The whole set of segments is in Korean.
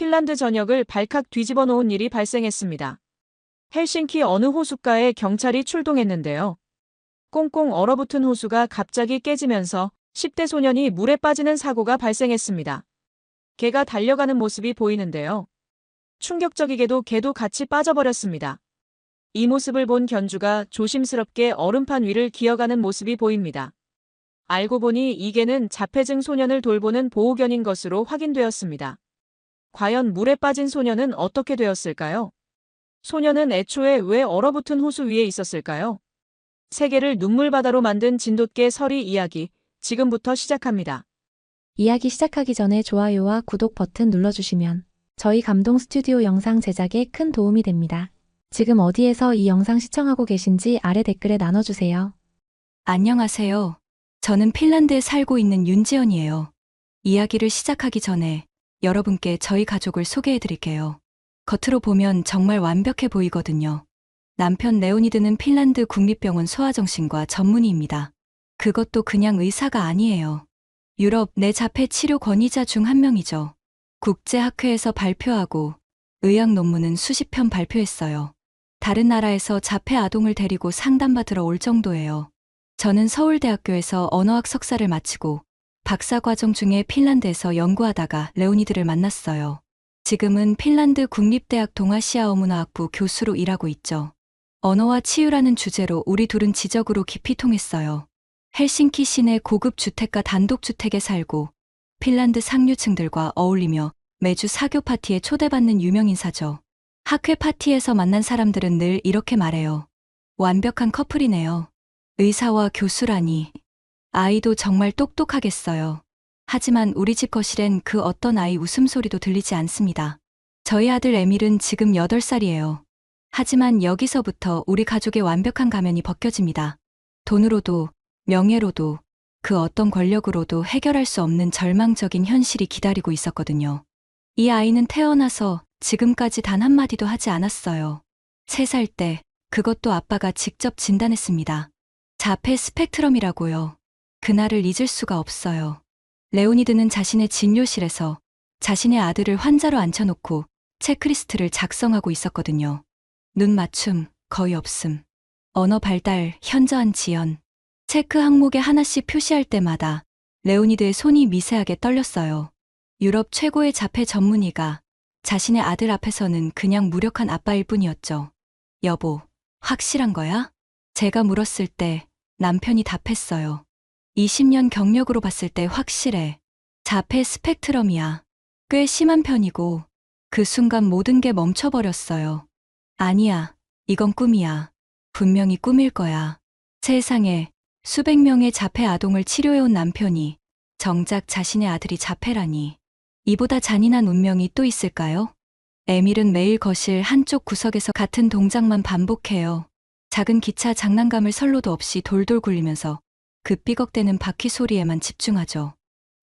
핀란드 전역을 발칵 뒤집어 놓은 일이 발생했습니다. 헬싱키 어느 호숫가에 경찰이 출동했는데요. 꽁꽁 얼어붙은 호수가 갑자기 깨지면서 10대 소년이 물에 빠지는 사고가 발생했습니다. 개가 달려가는 모습이 보이는데요. 충격적이게도 개도 같이 빠져버렸습니다. 이 모습을 본 견주가 조심스럽게 얼음판 위를 기어가는 모습이 보입니다. 알고 보니 이 개는 자폐증 소년을 돌보는 보호견인 것으로 확인되었습니다. 과연 물에 빠진 소년은 어떻게 되었을까요? 소년은 애초에 왜 얼어붙은 호수 위에 있었을까요? 세계를 눈물바다로 만든 진돗개 서리 이야기, 지금부터 시작합니다. 이야기 시작하기 전에 좋아요와 구독 버튼 눌러주시면 저희 감동 스튜디오 영상 제작에 큰 도움이 됩니다. 지금 어디에서 이 영상 시청하고 계신지 아래 댓글에 나눠주세요. 안녕하세요. 저는 핀란드에 살고 있는 윤지연이에요. 이야기를 시작하기 전에 여러분께 저희 가족을 소개해드릴게요. 겉으로 보면 정말 완벽해 보이거든요. 남편 레오니드는 핀란드 국립병원 소아정신과 전문의입니다. 그것도 그냥 의사가 아니에요. 유럽 뇌자폐 치료 권위자 중 한 명이죠. 국제학회에서 발표하고 의학 논문은 수십 편 발표했어요. 다른 나라에서 자폐 아동을 데리고 상담받으러 올 정도예요. 저는 서울대학교에서 언어학 석사를 마치고 박사과정 중에 핀란드에서 연구하다가 레오니드를 만났어요. 지금은 핀란드 국립대학 동아시아어문화학부 교수로 일하고 있죠. 언어와 치유라는 주제로 우리 둘은 지적으로 깊이 통했어요. 헬싱키 시내 고급 주택가 단독주택에 살고 핀란드 상류층들과 어울리며 매주 사교 파티에 초대받는 유명인사죠. 학회 파티에서 만난 사람들은 늘 이렇게 말해요. 완벽한 커플이네요. 의사와 교수라니. 아이도 정말 똑똑하겠어요. 하지만 우리 집 거실엔 그 어떤 아이 웃음소리도 들리지 않습니다. 저희 아들 에밀은 지금 8살이에요. 하지만 여기서부터 우리 가족의 완벽한 가면이 벗겨집니다. 돈으로도, 명예로도, 그 어떤 권력으로도 해결할 수 없는 절망적인 현실이 기다리고 있었거든요. 이 아이는 태어나서 지금까지 단 한마디도 하지 않았어요. 3살 때 그것도 아빠가 직접 진단했습니다. 자폐 스펙트럼이라고요. 그날을 잊을 수가 없어요. 레오니드는 자신의 진료실에서 자신의 아들을 환자로 앉혀놓고 체크리스트를 작성하고 있었거든요. 눈 맞춤, 거의 없음. 언어 발달, 현저한 지연. 체크 항목에 하나씩 표시할 때마다 레오니드의 손이 미세하게 떨렸어요. 유럽 최고의 자폐 전문의가 자신의 아들 앞에서는 그냥 무력한 아빠일 뿐이었죠. 여보, 확실한 거야? 제가 물었을 때 남편이 답했어요. 20년 경력으로 봤을 때 확실해. 자폐 스펙트럼이야. 꽤 심한 편이고 그 순간 모든 게 멈춰버렸어요. 아니야, 이건 꿈이야. 분명히 꿈일 거야. 세상에 수백 명의 자폐 아동을 치료해온 남편이 정작 자신의 아들이 자폐라니. 이보다 잔인한 운명이 또 있을까요? 에밀은 매일 거실 한쪽 구석에서 같은 동작만 반복해요. 작은 기차 장난감을 선로도 없이 돌돌 굴리면서 그 삐걱대는 바퀴 소리에만 집중하죠.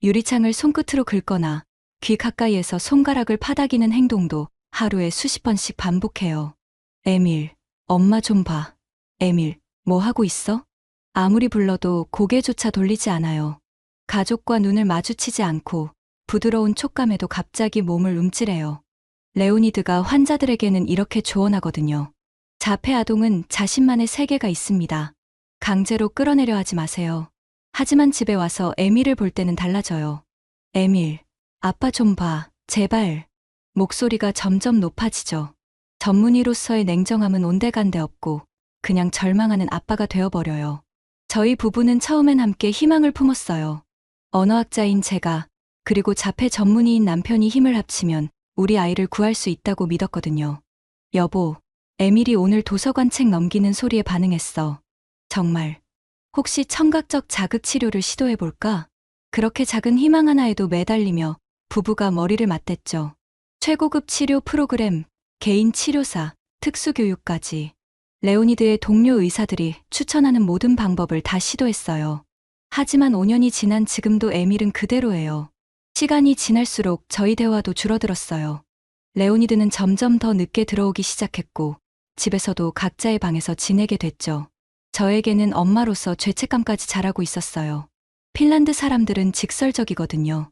유리창을 손끝으로 긁거나 귀 가까이에서 손가락을 파닥이는 행동도 하루에 수십 번씩 반복해요. 에밀, 엄마 좀 봐. 에밀, 뭐 하고 있어? 아무리 불러도 고개조차 돌리지 않아요. 가족과 눈을 마주치지 않고 부드러운 촉감에도 갑자기 몸을 움찔해요. 레오니드가 환자들에게는 이렇게 조언하거든요. 자폐 아동은 자신만의 세계가 있습니다. 강제로 끌어내려 하지 마세요. 하지만 집에 와서 에밀을 볼 때는 달라져요. 에밀, 아빠 좀 봐, 제발. 목소리가 점점 높아지죠. 전문의로서의 냉정함은 온데간데 없고 그냥 절망하는 아빠가 되어버려요. 저희 부부는 처음엔 함께 희망을 품었어요. 언어학자인 제가 그리고 자폐 전문의인 남편이 힘을 합치면 우리 아이를 구할 수 있다고 믿었거든요. 여보, 에밀이 오늘 도서관 책 넘기는 소리에 반응했어. 정말. 혹시 청각적 자극 치료를 시도해볼까? 그렇게 작은 희망 하나에도 매달리며 부부가 머리를 맞댔죠. 최고급 치료 프로그램, 개인 치료사, 특수교육까지. 레오니드의 동료 의사들이 추천하는 모든 방법을 다 시도했어요. 하지만 5년이 지난 지금도 에밀은 그대로예요. 시간이 지날수록 저희 대화도 줄어들었어요. 레오니드는 점점 더 늦게 들어오기 시작했고 집에서도 각자의 방에서 지내게 됐죠. 저에게는 엄마로서 죄책감까지 자라고 있었어요. 핀란드 사람들은 직설적이거든요.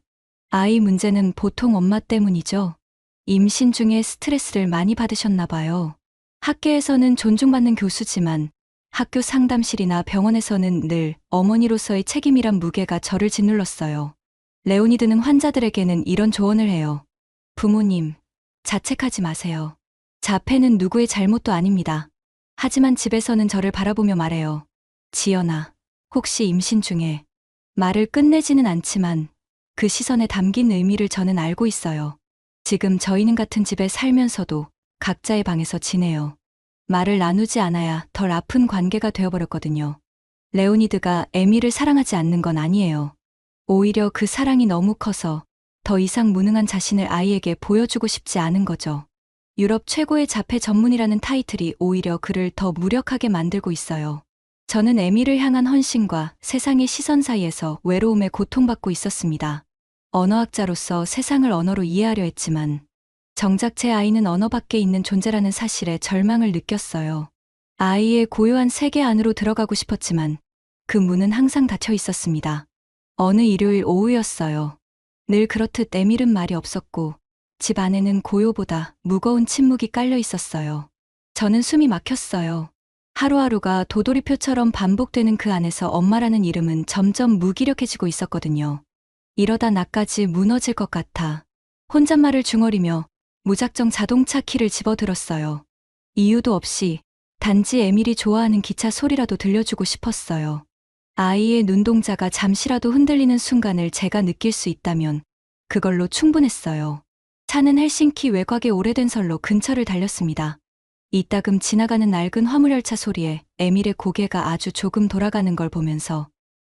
아이 문제는 보통 엄마 때문이죠. 임신 중에 스트레스를 많이 받으셨나 봐요. 학계에서는 존중받는 교수지만 학교 상담실이나 병원에서는 늘 어머니로서의 책임이란 무게가 저를 짓눌렀어요. 레오니드는 환자들에게는 이런 조언을 해요. 부모님, 자책하지 마세요. 자폐는 누구의 잘못도 아닙니다. 하지만 집에서는 저를 바라보며 말해요. 지연아, 혹시 임신 중에 말을 끝내지는 않지만 그 시선에 담긴 의미를 저는 알고 있어요. 지금 저희는 같은 집에 살면서도 각자의 방에서 지내요. 말을 나누지 않아야 덜 아픈 관계가 되어버렸거든요. 레오니드가 에미를 사랑하지 않는 건 아니에요. 오히려 그 사랑이 너무 커서 더 이상 무능한 자신을 아이에게 보여주고 싶지 않은 거죠. 유럽 최고의 자폐 전문이라는 타이틀이 오히려 그를 더 무력하게 만들고 있어요. 저는 에미를 향한 헌신과 세상의 시선 사이에서 외로움에 고통받고 있었습니다. 언어학자로서 세상을 언어로 이해하려 했지만 정작 제 아이는 언어 밖에 있는 존재라는 사실에 절망을 느꼈어요. 아이의 고요한 세계 안으로 들어가고 싶었지만 그 문은 항상 닫혀 있었습니다. 어느 일요일 오후였어요. 늘 그렇듯 에밀은 말이 없었고 집 안에는 고요보다 무거운 침묵이 깔려 있었어요. 저는 숨이 막혔어요. 하루하루가 도돌이표처럼 반복되는 그 안에서 엄마라는 이름은 점점 무기력해지고 있었거든요. 이러다 나까지 무너질 것 같아 혼잣말을 중얼이며 무작정 자동차 키를 집어들었어요. 이유도 없이 단지 에밀이 좋아하는 기차 소리라도 들려주고 싶었어요. 아이의 눈동자가 잠시라도 흔들리는 순간을 제가 느낄 수 있다면 그걸로 충분했어요. 차는 헬싱키 외곽의 오래된 선로 근처를 달렸습니다. 이따금 지나가는 낡은 화물열차 소리에 에밀의 고개가 아주 조금 돌아가는 걸 보면서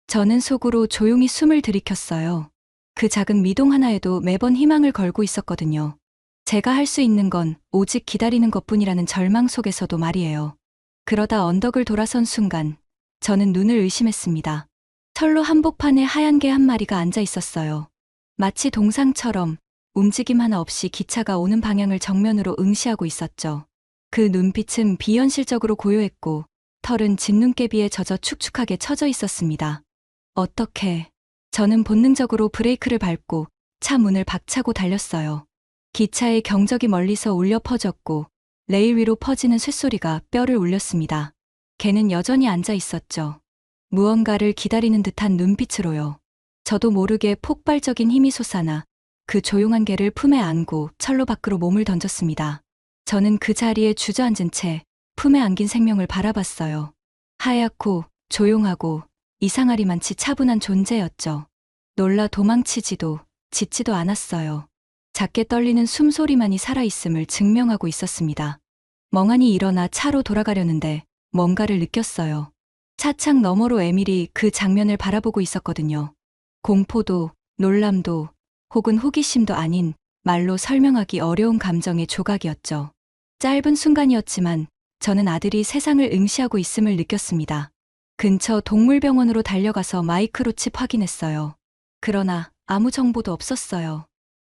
저는 속으로 조용히 숨을 들이켰어요. 그 작은 미동 하나에도 매번 희망을 걸고 있었거든요. 제가 할 수 있는 건 오직 기다리는 것뿐이라는 절망 속에서도 말이에요. 그러다 언덕을 돌아선 순간 저는 눈을 의심했습니다. 철로 한복판에 하얀 개 한 마리가 앉아 있었어요. 마치 동상처럼 움직임 하나 없이 기차가 오는 방향을 정면으로 응시하고 있었죠. 그 눈빛은 비현실적으로 고요했고 털은 진눈깨비에 젖어 축축하게 처져 있었습니다. 어떻게? 저는 본능적으로 브레이크를 밟고 차 문을 박차고 달렸어요. 기차의 경적이 멀리서 울려 퍼졌고 레일 위로 퍼지는 쇳소리가 뼈를 울렸습니다. 걔는 여전히 앉아 있었죠. 무언가를 기다리는 듯한 눈빛으로요. 저도 모르게 폭발적인 힘이 솟아나 그 조용한 개를 품에 안고 철로 밖으로 몸을 던졌습니다. 저는 그 자리에 주저앉은 채 품에 안긴 생명을 바라봤어요. 하얗고 조용하고 이상하리만치 차분한 존재였죠. 놀라 도망치지도 짖지도 않았어요. 작게 떨리는 숨소리만이 살아있음을 증명하고 있었습니다. 멍하니 일어나 차로 돌아가려는데 뭔가를 느꼈어요. 차창 너머로 에밀이 그 장면을 바라보고 있었거든요. 공포도 놀람도 혹은 호기심도 아닌 말로 설명하기 어려운 감정의 조각이었죠. 짧은 순간이었지만 저는 아들이 세상을 응시하고 있음을 느꼈습니다. 근처 동물병원으로 달려가서 마이크로칩 확인했어요. 그러나 아무 정보도 없었어요.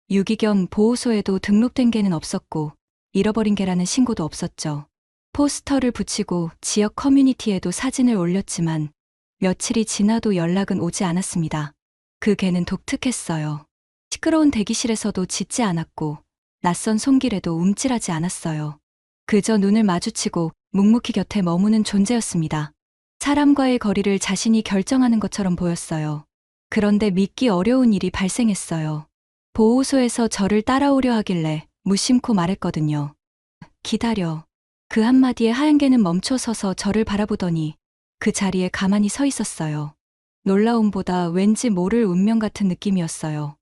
유기견 보호소에도 등록된 개는 없었고 잃어버린 개라는 신고도 없었죠. 포스터를 붙이고 지역 커뮤니티에도 사진을 올렸지만 며칠이 지나도 연락은 오지 않았습니다. 그 개는 독특했어요. 시끄러운 대기실에서도 짖지 않았고 낯선 손길에도 움찔하지 않았어요. 그저 눈을 마주치고 묵묵히 곁에 머무는 존재였습니다. 사람과의 거리를 자신이 결정하는 것처럼 보였어요. 그런데 믿기 어려운 일이 발생했어요. 보호소에서 저를 따라오려 하길래 무심코 말했거든요. 기다려. 그 한마디에 하얀 개는 멈춰 서서 저를 바라보더니 그 자리에 가만히 서 있었어요. 놀라움보다 왠지 모를 운명 같은 느낌이었어요.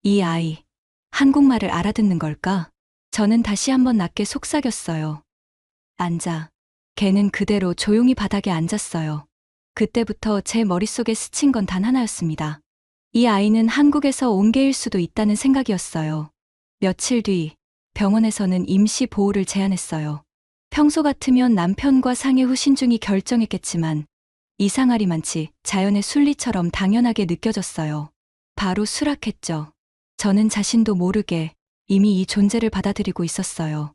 이 아이, 한국말을 알아듣는 걸까? 저는 다시 한번 낮게 속삭였어요. 앉아. 개는 그대로 조용히 바닥에 앉았어요. 그때부터 제 머릿속에 스친 건 단 하나였습니다. 이 아이는 한국에서 온 개일 수도 있다는 생각이었어요. 며칠 뒤 병원에서는 임시 보호를 제안했어요. 평소 같으면 남편과 상의 후 신중히 결정했겠지만 이상하리만치 자연의 순리처럼 당연하게 느껴졌어요. 바로 수락했죠. 저는 자신도 모르게 이미 이 존재를 받아들이고 있었어요.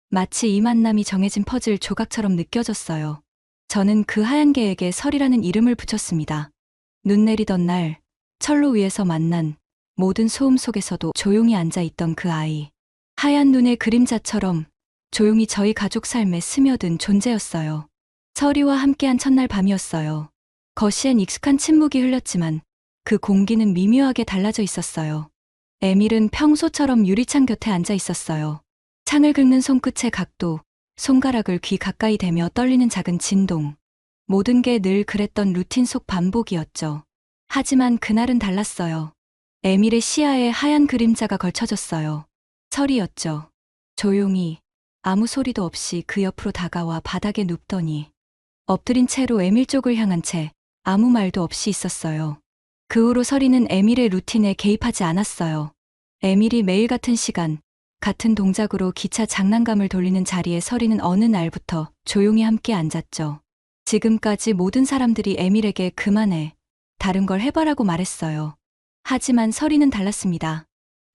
마치 이 만남이 정해진 퍼즐 조각처럼 느껴졌어요. 저는 그 하얀 개에게 설이라는 이름을 붙였습니다. 눈 내리던 날 철로 위에서 만난 모든 소음 속에서도 조용히 앉아있던 그 아이. 하얀 눈의 그림자처럼 조용히 저희 가족 삶에 스며든 존재였어요. 서리와 함께한 첫날 밤이었어요. 거시엔 익숙한 침묵이 흘렸지만 그 공기는 미묘하게 달라져 있었어요. 에밀은 평소처럼 유리창 곁에 앉아 있었어요. 창을 긁는 손끝의 각도, 손가락을 귀 가까이 대며 떨리는 작은 진동. 모든 게 늘 그랬던 루틴 속 반복이었죠. 하지만 그날은 달랐어요. 에밀의 시야에 하얀 그림자가 걸쳐졌어요. 설이었죠. 조용히 아무 소리도 없이 그 옆으로 다가와 바닥에 눕더니 엎드린 채로 에밀 쪽을 향한 채 아무 말도 없이 있었어요. 그 후로 설이는 에밀의 루틴에 개입하지 않았어요. 에밀이 매일 같은 시간, 같은 동작으로 기차 장난감을 돌리는 자리에 설이는 어느 날부터 조용히 함께 앉았죠. 지금까지 모든 사람들이 에밀에게 그만해, 다른 걸 해봐라고 말했어요. 하지만 설이는 달랐습니다.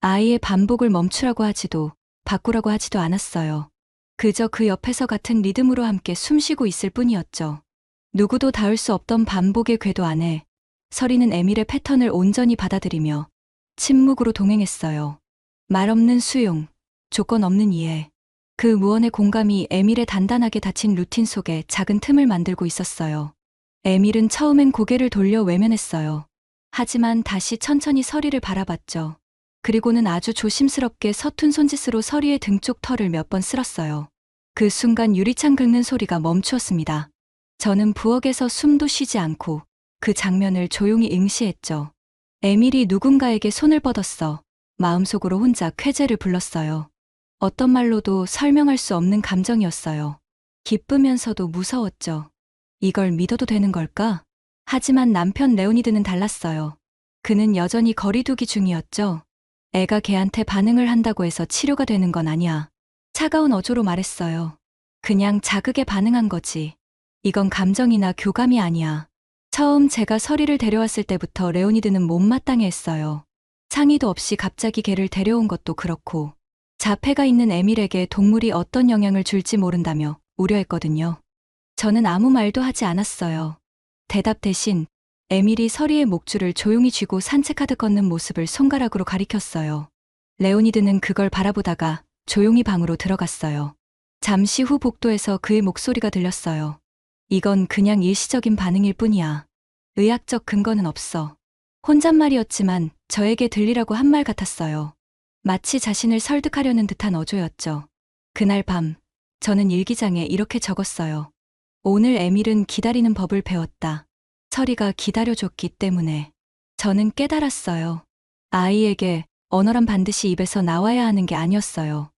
아이의 반복을 멈추라고 하지도 바꾸라고 하지도 않았어요. 그저 그 옆에서 같은 리듬으로 함께 숨쉬고 있을 뿐이었죠. 누구도 닿을 수 없던 반복의 궤도 안에 설이는 에밀의 패턴을 온전히 받아들이며 침묵으로 동행했어요. 말 없는 수용, 조건 없는 이해. 그 무언의 공감이 에밀의 단단하게 닫힌 루틴 속에 작은 틈을 만들고 있었어요. 에밀은 처음엔 고개를 돌려 외면했어요. 하지만 다시 천천히 설이를 바라봤죠. 그리고는 아주 조심스럽게 서툰 손짓으로 설이의 등 쪽 털을 몇 번 쓸었어요. 그 순간 유리창 긁는 소리가 멈추었습니다. 저는 부엌에서 숨도 쉬지 않고 그 장면을 조용히 응시했죠. 에밀이 누군가에게 손을 뻗었어. 마음속으로 혼자 쾌재를 불렀어요. 어떤 말로도 설명할 수 없는 감정이었어요. 기쁘면서도 무서웠죠. 이걸 믿어도 되는 걸까? 하지만 남편 레오니드는 달랐어요. 그는 여전히 거리두기 중이었죠. 애가 걔한테 반응을 한다고 해서 치료가 되는 건 아니야. 차가운 어조로 말했어요. 그냥 자극에 반응한 거지. 이건 감정이나 교감이 아니야. 처음 제가 설이를 데려왔을 때부터 레오니드는 못마땅해 했어요. 상의도 없이 갑자기 걔를 데려온 것도 그렇고 자폐가 있는 에밀에게 동물이 어떤 영향을 줄지 모른다며 우려했거든요. 저는 아무 말도 하지 않았어요. 대답 대신 에밀이 설이의 목줄을 조용히 쥐고 산책하듯 걷는 모습을 손가락으로 가리켰어요. 레오니드는 그걸 바라보다가 조용히 방으로 들어갔어요. 잠시 후 복도에서 그의 목소리가 들렸어요. 이건 그냥 일시적인 반응일 뿐이야. 의학적 근거는 없어. 혼잣말이었지만 저에게 들리라고 한 말 같았어요. 마치 자신을 설득하려는 듯한 어조였죠. 그날 밤, 저는 일기장에 이렇게 적었어요. 오늘 에밀은 기다리는 법을 배웠다. 설이가 기다려줬기 때문에. 저는 깨달았어요. 아이에게 언어란 반드시 입에서 나와야 하는 게 아니었어요.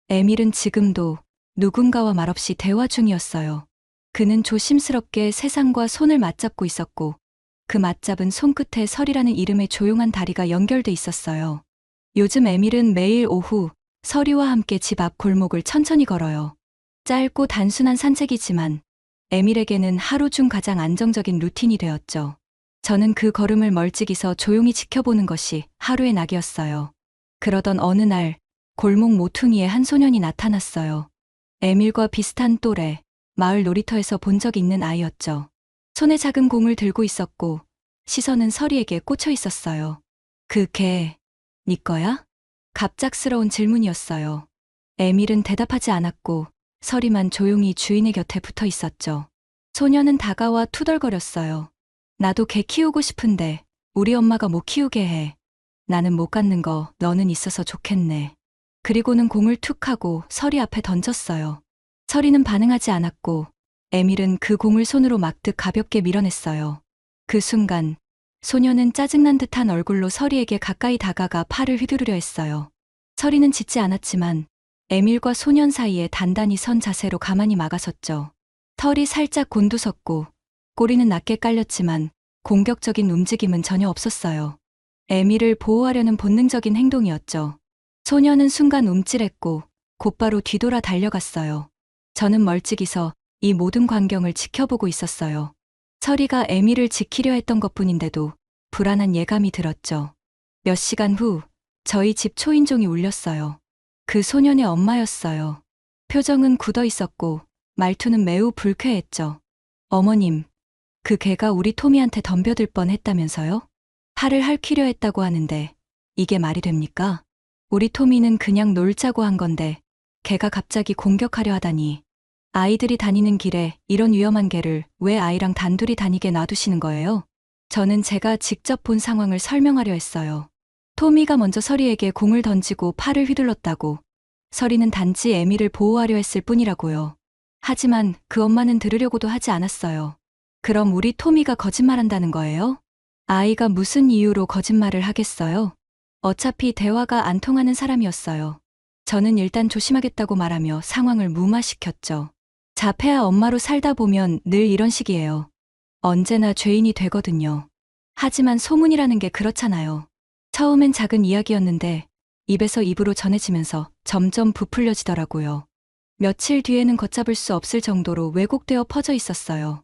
에밀은 지금도 누군가와 말없이 대화 중이었어요. 그는 조심스럽게 세상과 손을 맞잡고 있었고 그 맞잡은 손끝에 설이라는 이름의 조용한 다리가 연결돼 있었어요. 요즘 에밀은 매일 오후 설이와 함께 집 앞 골목을 천천히 걸어요. 짧고 단순한 산책이지만 에밀에게는 하루 중 가장 안정적인 루틴이 되었죠. 저는 그 걸음을 멀찍이서 조용히 지켜보는 것이 하루의 낙이었어요. 그러던 어느 날 골목 모퉁이에 한 소년이 나타났어요. 에밀과 비슷한 또래, 마을 놀이터에서 본 적 있는 아이였죠. 손에 작은 공을 들고 있었고 시선은 설이에게 꽂혀 있었어요. 그 개, 네 거야? 갑작스러운 질문이었어요. 에밀은 대답하지 않았고 설이만 조용히 주인의 곁에 붙어 있었죠. 소녀는 다가와 투덜거렸어요. 나도 개 키우고 싶은데 우리 엄마가 못 키우게 해. 나는 못 갖는 거 너는 있어서 좋겠네. 그리고는 공을 툭 하고 설이 앞에 던졌어요. 설이는 반응하지 않았고 에밀은 그 공을 손으로 막듯 가볍게 밀어냈어요. 그 순간 소녀는 짜증난 듯한 얼굴로 설이에게 가까이 다가가 팔을 휘두르려 했어요. 설이는 짖지 않았지만 에밀과 소년 사이에 단단히 선 자세로 가만히 막아섰죠. 털이 살짝 곤두섰고 꼬리는 낮게 깔렸지만 공격적인 움직임은 전혀 없었어요. 에밀을 보호하려는 본능적인 행동이었죠. 소녀는 순간 움찔했고 곧바로 뒤돌아 달려갔어요. 저는 멀찍이서 이 모든 광경을 지켜보고 있었어요. 설이가 에밀을 지키려 했던 것뿐인데도 불안한 예감이 들었죠. 몇 시간 후 저희 집 초인종이 울렸어요. 그 소년의 엄마였어요. 표정은 굳어 있었고 말투는 매우 불쾌했죠. 어머님, 그 개가 우리 토미한테 덤벼들 뻔했다면서요? 팔을 핥히려 했다고 하는데 이게 말이 됩니까? 우리 토미는 그냥 놀자고 한 건데 걔가 갑자기 공격하려 하다니. 아이들이 다니는 길에 이런 위험한 개를 왜 아이랑 단둘이 다니게 놔두시는 거예요? 저는 제가 직접 본 상황을 설명하려 했어요. 토미가 먼저 서리에게 공을 던지고 팔을 휘둘렀다고. 서리는 단지 에미를 보호하려 했을 뿐이라고요. 하지만 그 엄마는 들으려고도 하지 않았어요. 그럼 우리 토미가 거짓말한다는 거예요? 아이가 무슨 이유로 거짓말을 하겠어요? 어차피 대화가 안 통하는 사람이었어요. 저는 일단 조심하겠다고 말하며 상황을 무마시켰죠. 자폐아 엄마로 살다 보면 늘 이런 식이에요. 언제나 죄인이 되거든요. 하지만 소문이라는 게 그렇잖아요. 처음엔 작은 이야기였는데 입에서 입으로 전해지면서 점점 부풀려지더라고요. 며칠 뒤에는 걷잡을 수 없을 정도로 왜곡되어 퍼져 있었어요.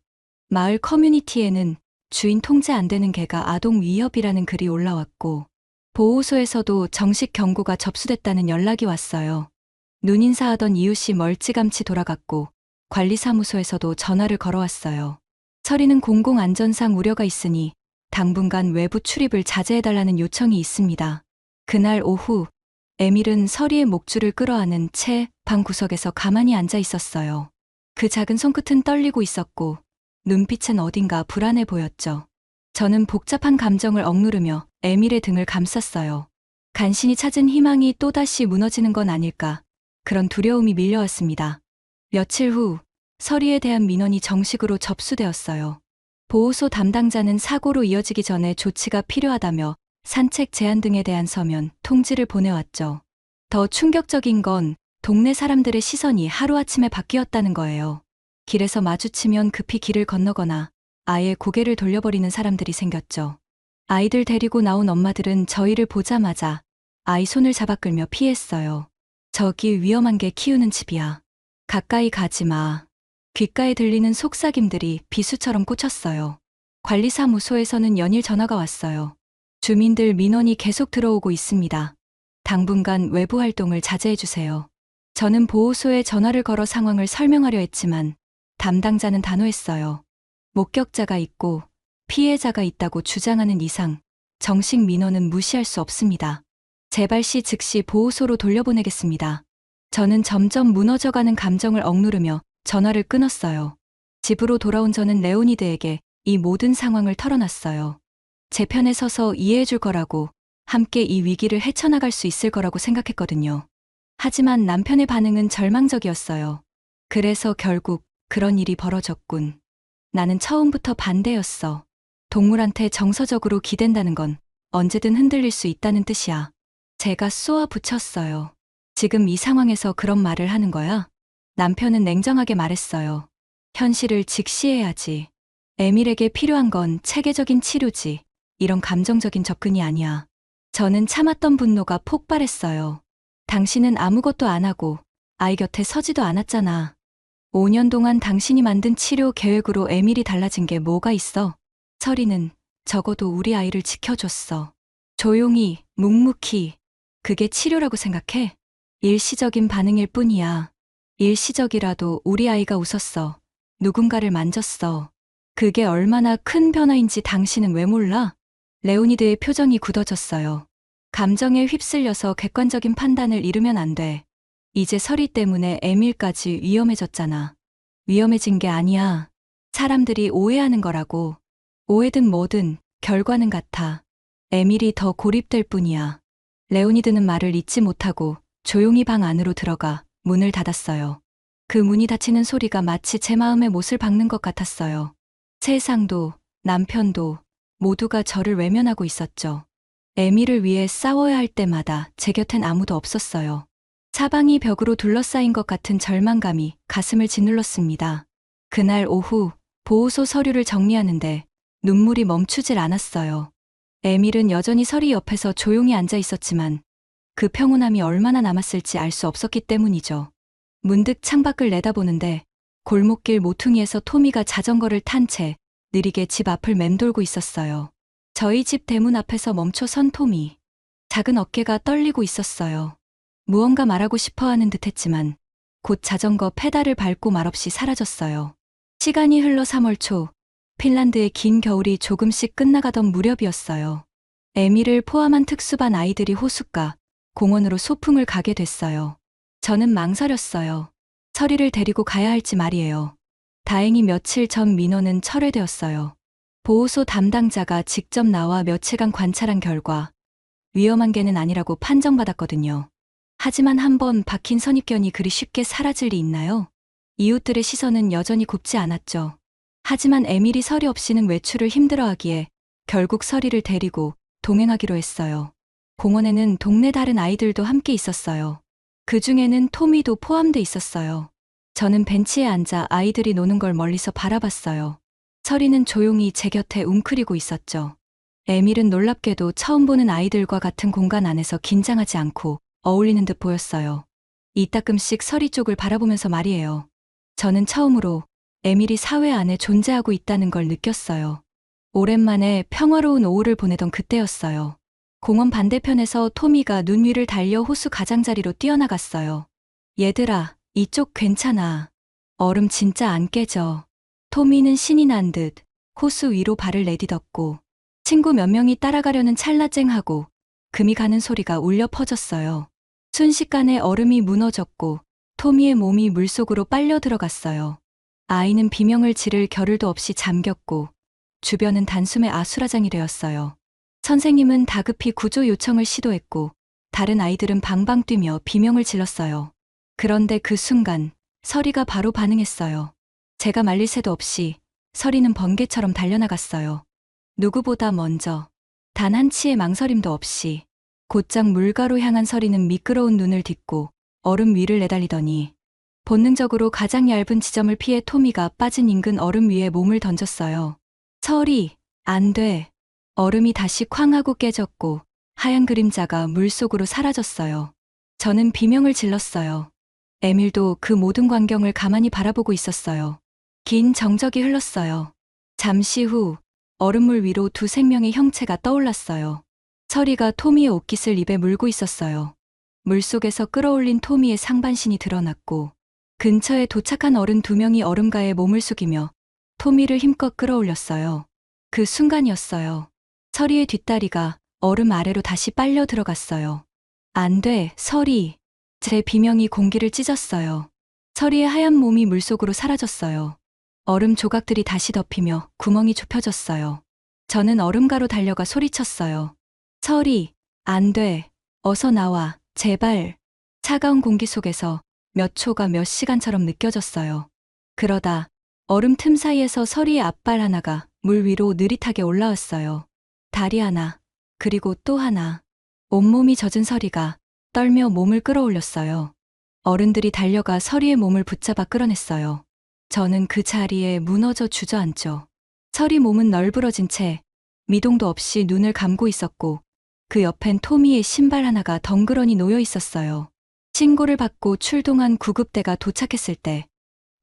마을 커뮤니티에는 주인 통제 안 되는 개가 아동 위협이라는 글이 올라왔고, 보호소에서도 정식 경고가 접수됐다는 연락이 왔어요. 눈인사하던 이웃이 멀찌감치 돌아갔고, 관리사무소에서도 전화를 걸어왔어요. 서리는 공공안전상 우려가 있으니 당분간 외부 출입을 자제해달라는 요청이 있습니다. 그날 오후, 에밀은 서리의 목줄을 끌어안은 채 방 구석에서 가만히 앉아 있었어요. 그 작은 손끝은 떨리고 있었고 눈빛은 어딘가 불안해 보였죠. 저는 복잡한 감정을 억누르며 에밀의 등을 감쌌어요. 간신히 찾은 희망이 또다시 무너지는 건 아닐까, 그런 두려움이 밀려왔습니다. 며칠 후 서리에 대한 민원이 정식으로 접수되었어요. 보호소 담당자는 사고로 이어지기 전에 조치가 필요하다며 산책 제한 등에 대한 서면 통지를 보내왔죠. 더 충격적인 건 동네 사람들의 시선이 하루아침에 바뀌었다는 거예요. 길에서 마주치면 급히 길을 건너거나 아예 고개를 돌려버리는 사람들이 생겼죠. 아이들 데리고 나온 엄마들은 저희를 보자마자 아이 손을 잡아 끌며 피했어요. 저기 위험한 개 키우는 집이야. 가까이 가지 마. 귓가에 들리는 속삭임들이 비수처럼 꽂혔어요. 관리사무소에서는 연일 전화가 왔어요. 주민들 민원이 계속 들어오고 있습니다. 당분간 외부 활동을 자제해주세요. 저는 보호소에 전화를 걸어 상황을 설명하려 했지만 담당자는 단호했어요. 목격자가 있고 피해자가 있다고 주장하는 이상 정식 민원은 무시할 수 없습니다. 제발 시 즉시 보호소로 돌려보내겠습니다. 저는 점점 무너져가는 감정을 억누르며 전화를 끊었어요. 집으로 돌아온 저는 레오니드에게 이 모든 상황을 털어놨어요. 제 편에 서서 이해해줄 거라고, 함께 이 위기를 헤쳐나갈 수 있을 거라고 생각했거든요. 하지만 남편의 반응은 절망적이었어요. 그래서 결국 그런 일이 벌어졌군. 나는 처음부터 반대였어. 동물한테 정서적으로 기댄다는 건 언제든 흔들릴 수 있다는 뜻이야. 제가 쏘아 붙였어요. 지금 이 상황에서 그런 말을 하는 거야? 남편은 냉정하게 말했어요. 현실을 직시해야지. 에밀에게 필요한 건 체계적인 치료지. 이런 감정적인 접근이 아니야. 저는 참았던 분노가 폭발했어요. 당신은 아무것도 안 하고 아이 곁에 서지도 않았잖아. 5년 동안 당신이 만든 치료 계획으로 에밀이 달라진 게 뭐가 있어? 서리는 적어도 우리 아이를 지켜줬어. 조용히, 묵묵히. 그게 치료라고 생각해? 일시적인 반응일 뿐이야. 일시적이라도 우리 아이가 웃었어. 누군가를 만졌어. 그게 얼마나 큰 변화인지 당신은 왜 몰라? 레오니드의 표정이 굳어졌어요. 감정에 휩쓸려서 객관적인 판단을 이루면 안 돼. 이제 서리 때문에 에밀까지 위험해졌잖아. 위험해진 게 아니야. 사람들이 오해하는 거라고. 오해든 뭐든 결과는 같아. 에밀이 더 고립될 뿐이야. 레오니드는 말을 잇지 못하고 조용히 방 안으로 들어가 문을 닫았어요. 그 문이 닫히는 소리가 마치 제 마음에 못을 박는 것 같았어요. 세상도 남편도 모두가 저를 외면하고 있었죠. 에밀을 위해 싸워야 할 때마다 제 곁엔 아무도 없었어요. 사방이 벽으로 둘러싸인 것 같은 절망감이 가슴을 짓눌렀습니다. 그날 오후 보호소 서류를 정리하는데 눈물이 멈추질 않았어요. 에밀은 여전히 서리 옆에서 조용히 앉아 있었지만 그 평온함이 얼마나 남았을지 알 수 없었기 때문이죠. 문득 창밖을 내다보는데 골목길 모퉁이에서 토미가 자전거를 탄 채 느리게 집 앞을 맴돌고 있었어요. 저희 집 대문 앞에서 멈춰 선 토미. 작은 어깨가 떨리고 있었어요. 무언가 말하고 싶어 하는 듯 했지만 곧 자전거 페달을 밟고 말없이 사라졌어요. 시간이 흘러 3월 초, 핀란드의 긴 겨울이 조금씩 끝나가던 무렵이었어요. 에밀을 포함한 특수반 아이들이 호숫가, 공원으로 소풍을 가게 됐어요. 저는 망설였어요. 서리를 데리고 가야 할지 말이에요. 다행히 며칠 전 민원은 철회되었어요. 보호소 담당자가 직접 나와 며칠간 관찰한 결과 위험한 개는 아니라고 판정받았거든요. 하지만 한번 박힌 선입견이 그리 쉽게 사라질 리 있나요? 이웃들의 시선은 여전히 곱지 않았죠. 하지만 에밀이 서리 없이는 외출을 힘들어하기에 결국 서리를 데리고 동행하기로 했어요. 공원에는 동네 다른 아이들도 함께 있었어요. 그 중에는 토미도 포함돼 있었어요. 저는 벤치에 앉아 아이들이 노는 걸 멀리서 바라봤어요. 서리는 조용히 제 곁에 웅크리고 있었죠. 에밀은 놀랍게도 처음 보는 아이들과 같은 공간 안에서 긴장하지 않고 어울리는 듯 보였어요. 이따금씩 서리 쪽을 바라보면서 말이에요. 저는 처음으로 에밀이 사회 안에 존재하고 있다는 걸 느꼈어요. 오랜만에 평화로운 오후를 보내던 그때였어요. 공원 반대편에서 토미가 눈 위를 달려 호수 가장자리로 뛰어나갔어요. 얘들아, 이쪽 괜찮아. 얼음 진짜 안 깨져. 토미는 신이 난 듯 호수 위로 발을 내딛었고 친구 몇 명이 따라가려는 찰나쨍하고 금이 가는 소리가 울려 퍼졌어요. 순식간에 얼음이 무너졌고 토미의 몸이 물속으로 빨려 들어갔어요. 아이는 비명을 지를 겨를도 없이 잠겼고 주변은 단숨에 아수라장이 되었어요. 선생님은 다급히 구조 요청을 시도했고 다른 아이들은 방방 뛰며 비명을 질렀어요. 그런데 그 순간 서리가 바로 반응했어요. 제가 말릴 새도 없이 서리는 번개처럼 달려나갔어요. 누구보다 먼저 단 한 치의 망설임도 없이 곧장 물가로 향한 서리는 미끄러운 눈을 딛고 얼음 위를 내달리더니 본능적으로 가장 얇은 지점을 피해 토미가 빠진 인근 얼음 위에 몸을 던졌어요. 서리, 안 돼. 얼음이 다시 쾅 하고 깨졌고 하얀 그림자가 물속으로 사라졌어요. 저는 비명을 질렀어요. 에밀도 그 모든 광경을 가만히 바라보고 있었어요. 긴 정적이 흘렀어요. 잠시 후 얼음물 위로 두 생명의 형체가 떠올랐어요. 서리가 토미의 옷깃을 입에 물고 있었어요. 물속에서 끌어올린 토미의 상반신이 드러났고 근처에 도착한 어른 두 명이 얼음가에 몸을 숙이며 토미를 힘껏 끌어올렸어요. 그 순간이었어요. 서리의 뒷다리가 얼음 아래로 다시 빨려 들어갔어요. 안 돼, 서리. 제 비명이 공기를 찢었어요. 서리의 하얀 몸이 물속으로 사라졌어요. 얼음 조각들이 다시 덮이며 구멍이 좁혀졌어요. 저는 얼음가로 달려가 소리쳤어요. 서리, 안 돼. 어서 나와. 제발. 차가운 공기 속에서 몇 초가 몇 시간처럼 느껴졌어요. 그러다 얼음 틈 사이에서 서리의 앞발 하나가 물 위로 느릿하게 올라왔어요. 다리 하나, 그리고 또 하나. 온몸이 젖은 서리가 떨며 몸을 끌어올렸어요. 어른들이 달려가 서리의 몸을 붙잡아 끌어냈어요. 저는 그 자리에 무너져 주저앉죠. 서리 몸은 널브러진 채 미동도 없이 눈을 감고 있었고 그 옆엔 토미의 신발 하나가 덩그러니 놓여 있었어요. 신고를 받고 출동한 구급대가 도착했을 때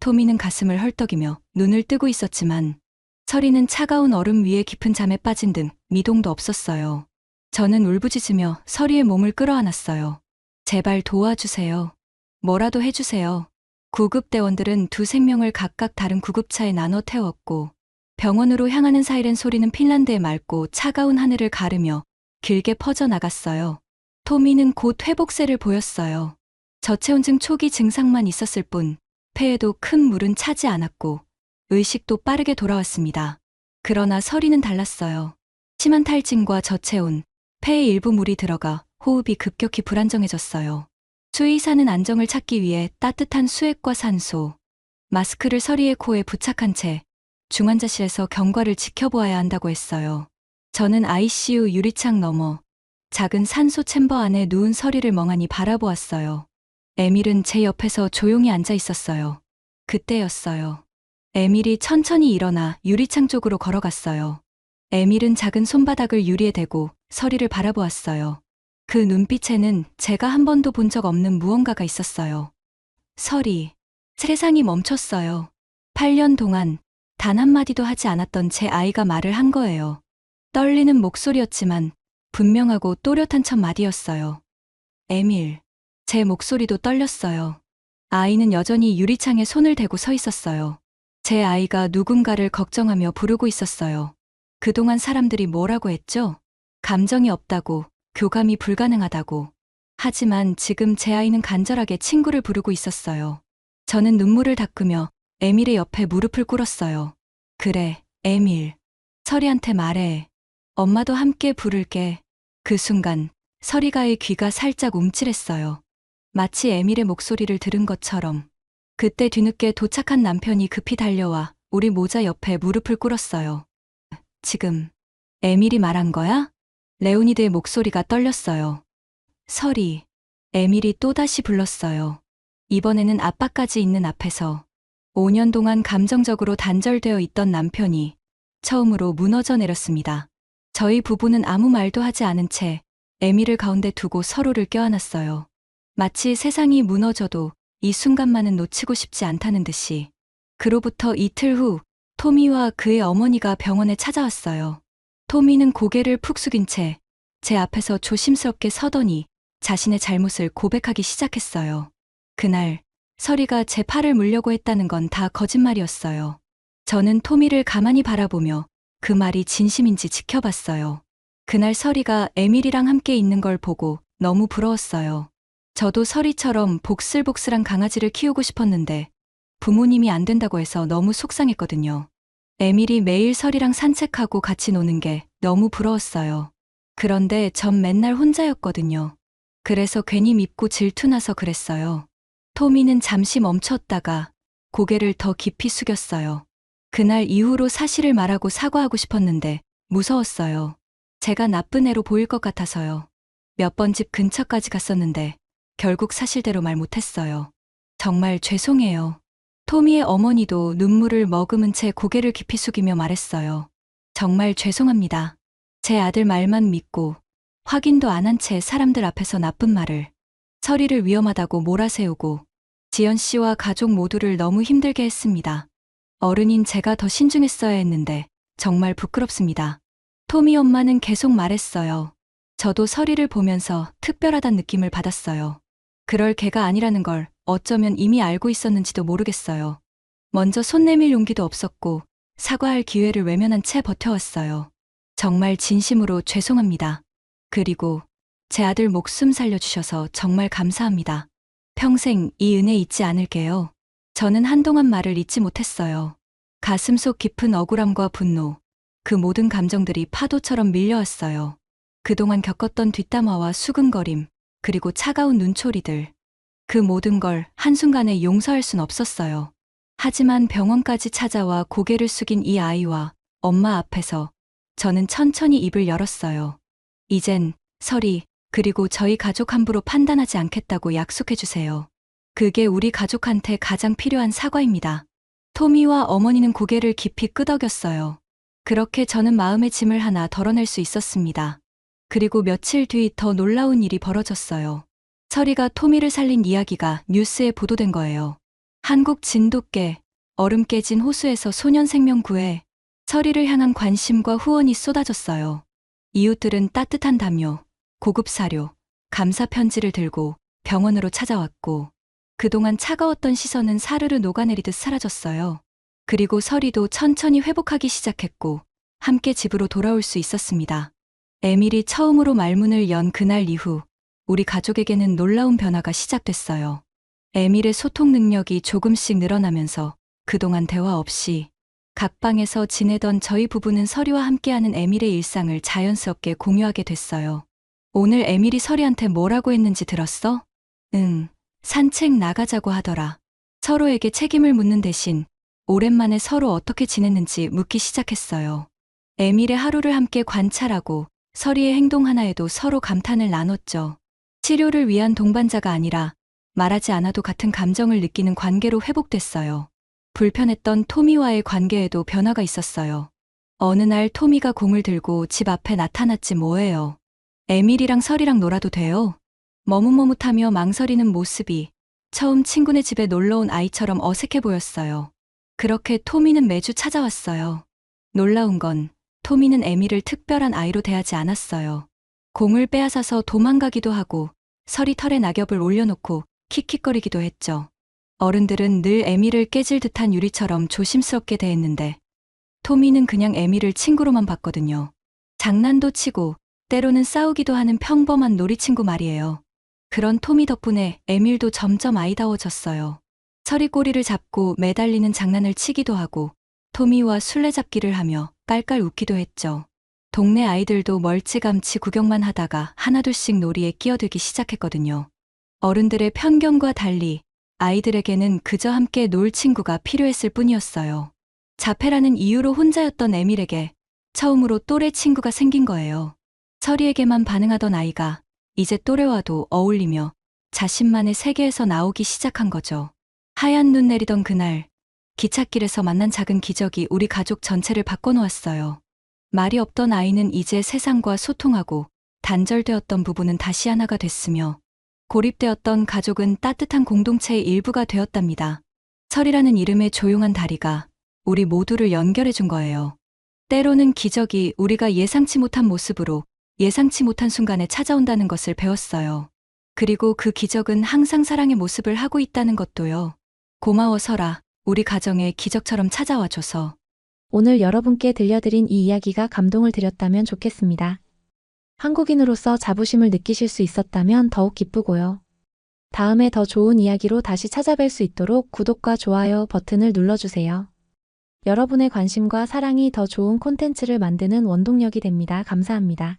토미는 가슴을 헐떡이며 눈을 뜨고 있었지만 서리는 차가운 얼음 위에 깊은 잠에 빠진 듯 미동도 없었어요. 저는 울부짖으며 서리의 몸을 끌어안았어요. 제발 도와주세요. 뭐라도 해주세요. 구급대원들은 두 생명을 각각 다른 구급차에 나눠 태웠고 병원으로 향하는 사이렌 소리는 핀란드의 맑고 차가운 하늘을 가르며 길게 퍼져나갔어요. 토미는 곧 회복세를 보였어요. 저체온증 초기 증상만 있었을 뿐 폐에도 큰 물은 차지 않았고 의식도 빠르게 돌아왔습니다. 그러나 서리는 달랐어요. 심한 탈진과 저체온, 폐에 일부 물이 들어가 호흡이 급격히 불안정해졌어요. 수의사는 안정을 찾기 위해 따뜻한 수액과 산소, 마스크를 서리의 코에 부착한 채 중환자실에서 경과를 지켜보아야 한다고 했어요. 저는 ICU 유리창 너머 작은 산소 챔버 안에 누운 서리를 멍하니 바라보았어요. 에밀은 제 옆에서 조용히 앉아 있었어요. 그때였어요. 에밀이 천천히 일어나 유리창 쪽으로 걸어갔어요. 에밀은 작은 손바닥을 유리에 대고 서리를 바라보았어요. 그 눈빛에는 제가 한 번도 본 적 없는 무언가가 있었어요. 서리, 세상이 멈췄어요. 8년 동안 단 한마디도 하지 않았던 제 아이가 말을 한 거예요. 떨리는 목소리였지만 분명하고 또렷한 첫 마디였어요. 에밀. 제 목소리도 떨렸어요. 아이는 여전히 유리창에 손을 대고 서 있었어요. 제 아이가 누군가를 걱정하며 부르고 있었어요. 그동안 사람들이 뭐라고 했죠? 감정이 없다고, 교감이 불가능하다고. 하지만 지금 제 아이는 간절하게 친구를 부르고 있었어요. 저는 눈물을 닦으며 에밀의 옆에 무릎을 꿇었어요. 그래, 에밀. 설이한테 말해. 엄마도 함께 부를게. 그 순간 설이가의 귀가 살짝 움찔했어요. 마치 에밀의 목소리를 들은 것처럼. 그때 뒤늦게 도착한 남편이 급히 달려와 우리 모자 옆에 무릎을 꿇었어요. 지금 에밀이 말한 거야? 레오니드의 목소리가 떨렸어요. 설이. 에밀이 또다시 불렀어요. 이번에는 아빠까지 있는 앞에서 5년 동안 감정적으로 단절되어 있던 남편이 처음으로 무너져 내렸습니다. 저희 부부는 아무 말도 하지 않은 채 에밀을 가운데 두고 서로를 껴안았어요. 마치 세상이 무너져도 이 순간만은 놓치고 싶지 않다는 듯이. 그로부터 이틀 후 토미와 그의 어머니가 병원에 찾아왔어요. 토미는 고개를 푹 숙인 채 제 앞에서 조심스럽게 서더니 자신의 잘못을 고백하기 시작했어요. 그날 설이가 제 팔을 물려고 했다는 건 다 거짓말이었어요. 저는 토미를 가만히 바라보며 그 말이 진심인지 지켜봤어요. 그날 설이가 에밀이랑 함께 있는 걸 보고 너무 부러웠어요. 저도 설이처럼 복슬복슬한 강아지를 키우고 싶었는데 부모님이 안 된다고 해서 너무 속상했거든요. 에밀이 매일 설이랑 산책하고 같이 노는 게 너무 부러웠어요. 그런데 전 맨날 혼자였거든요. 그래서 괜히 밉고 질투나서 그랬어요. 토미는 잠시 멈췄다가 고개를 더 깊이 숙였어요. 그날 이후로 사실을 말하고 사과하고 싶었는데 무서웠어요. 제가 나쁜 애로 보일 것 같아서요. 몇 번 집 근처까지 갔었는데 결국 사실대로 말 못했어요. 정말 죄송해요. 토미의 어머니도 눈물을 머금은 채 고개를 깊이 숙이며 말했어요. 정말 죄송합니다. 제 아들 말만 믿고 확인도 안 한 채 사람들 앞에서 나쁜 말을, 설이를 위험하다고 몰아세우고 지연 씨와 가족 모두를 너무 힘들게 했습니다. 어른인 제가 더 신중했어야 했는데 정말 부끄럽습니다. 토미 엄마는 계속 말했어요. 저도 설이를 보면서 특별하단 느낌을 받았어요. 그럴 개가 아니라는 걸 어쩌면 이미 알고 있었는지도 모르겠어요. 먼저 손 내밀 용기도 없었고 사과할 기회를 외면한 채 버텨왔어요. 정말 진심으로 죄송합니다. 그리고 제 아들 목숨 살려주셔서 정말 감사합니다. 평생 이 은혜 잊지 않을게요. 저는 한동안 말을 잇지 못했어요. 가슴속 깊은 억울함과 분노, 그 모든 감정들이 파도처럼 밀려왔어요. 그동안 겪었던 뒷담화와 수근거림, 그리고 차가운 눈초리들. 그 모든 걸 한순간에 용서할 순 없었어요. 하지만 병원까지 찾아와 고개를 숙인 이 아이와 엄마 앞에서 저는 천천히 입을 열었어요. 이젠 설이, 그리고 저희 가족 함부로 판단하지 않겠다고 약속해주세요. 그게 우리 가족한테 가장 필요한 사과입니다. 토미와 어머니는 고개를 깊이 끄덕였어요. 그렇게 저는 마음의 짐을 하나 덜어낼 수 있었습니다. 그리고 며칠 뒤 더 놀라운 일이 벌어졌어요. 설이가 토미를 살린 이야기가 뉴스에 보도된 거예요. 한국 진돗개, 얼음 깨진 호수에서 소년 생명 구해 설이를 향한 관심과 후원이 쏟아졌어요. 이웃들은 따뜻한 담요, 고급 사료, 감사 편지를 들고 병원으로 찾아왔고 그동안 차가웠던 시선은 사르르 녹아내리듯 사라졌어요. 그리고 설이도 천천히 회복하기 시작했고 함께 집으로 돌아올 수 있었습니다. 에밀이 처음으로 말문을 연 그날 이후 우리 가족에게는 놀라운 변화가 시작됐어요. 에밀의 소통 능력이 조금씩 늘어나면서 그동안 대화 없이 각 방에서 지내던 저희 부부는 설이와 함께하는 에밀의 일상을 자연스럽게 공유하게 됐어요. 오늘 에밀이 설이한테 뭐라고 했는지 들었어? 응, 산책 나가자고 하더라. 서로에게 책임을 묻는 대신 오랜만에 서로 어떻게 지냈는지 묻기 시작했어요. 에밀의 하루를 함께 관찰하고 설이의 행동 하나에도 서로 감탄을 나눴죠. 치료를 위한 동반자가 아니라 말하지 않아도 같은 감정을 느끼는 관계로 회복됐어요. 불편했던 토미와의 관계에도 변화가 있었어요. 어느 날 토미가 공을 들고 집 앞에 나타났지 뭐예요. 에밀이랑 설이랑 놀아도 돼요? 머뭇머뭇하며 망설이는 모습이 처음 친구네 집에 놀러온 아이처럼 어색해 보였어요. 그렇게 토미는 매주 찾아왔어요. 놀라운 건 토미는 에밀을 특별한 아이로 대하지 않았어요. 공을 빼앗아서 도망가기도 하고 설이 털에 낙엽을 올려놓고 킥킥거리기도 했죠. 어른들은 늘 에밀을 깨질 듯한 유리처럼 조심스럽게 대했는데 토미는 그냥 에밀을 친구로만 봤거든요. 장난도 치고 때로는 싸우기도 하는 평범한 놀이친구 말이에요. 그런 토미 덕분에 에밀도 점점 아이다워졌어요. 철이 꼬리를 잡고 매달리는 장난을 치기도 하고 토미와 술래잡기를 하며 깔깔 웃기도 했죠. 동네 아이들도 멀찌감치 구경만 하다가 하나둘씩 놀이에 끼어들기 시작했거든요. 어른들의 편견과 달리 아이들에게는 그저 함께 놀 친구가 필요했을 뿐이었어요. 자폐라는 이유로 혼자였던 에밀에게 처음으로 또래 친구가 생긴 거예요. 철이에게만 반응하던 아이가 이제 또래와도 어울리며 자신만의 세계에서 나오기 시작한 거죠. 하얀 눈 내리던 그날, 기찻길에서 만난 작은 기적이 우리 가족 전체를 바꿔놓았어요. 말이 없던 아이는 이제 세상과 소통하고 단절되었던 부부는 다시 하나가 됐으며 고립되었던 가족은 따뜻한 공동체의 일부가 되었답니다. 철이라는 이름의 조용한 다리가 우리 모두를 연결해 준 거예요. 때로는 기적이 우리가 예상치 못한 모습으로 예상치 못한 순간에 찾아온다는 것을 배웠어요. 그리고 그 기적은 항상 사랑의 모습을 하고 있다는 것도요. 고마워 설아, 우리 가정에 기적처럼 찾아와줘서. 오늘 여러분께 들려드린 이 이야기가 감동을 드렸다면 좋겠습니다. 한국인으로서 자부심을 느끼실 수 있었다면 더욱 기쁘고요. 다음에 더 좋은 이야기로 다시 찾아뵐 수 있도록 구독과 좋아요 버튼을 눌러주세요. 여러분의 관심과 사랑이 더 좋은 콘텐츠를 만드는 원동력이 됩니다. 감사합니다.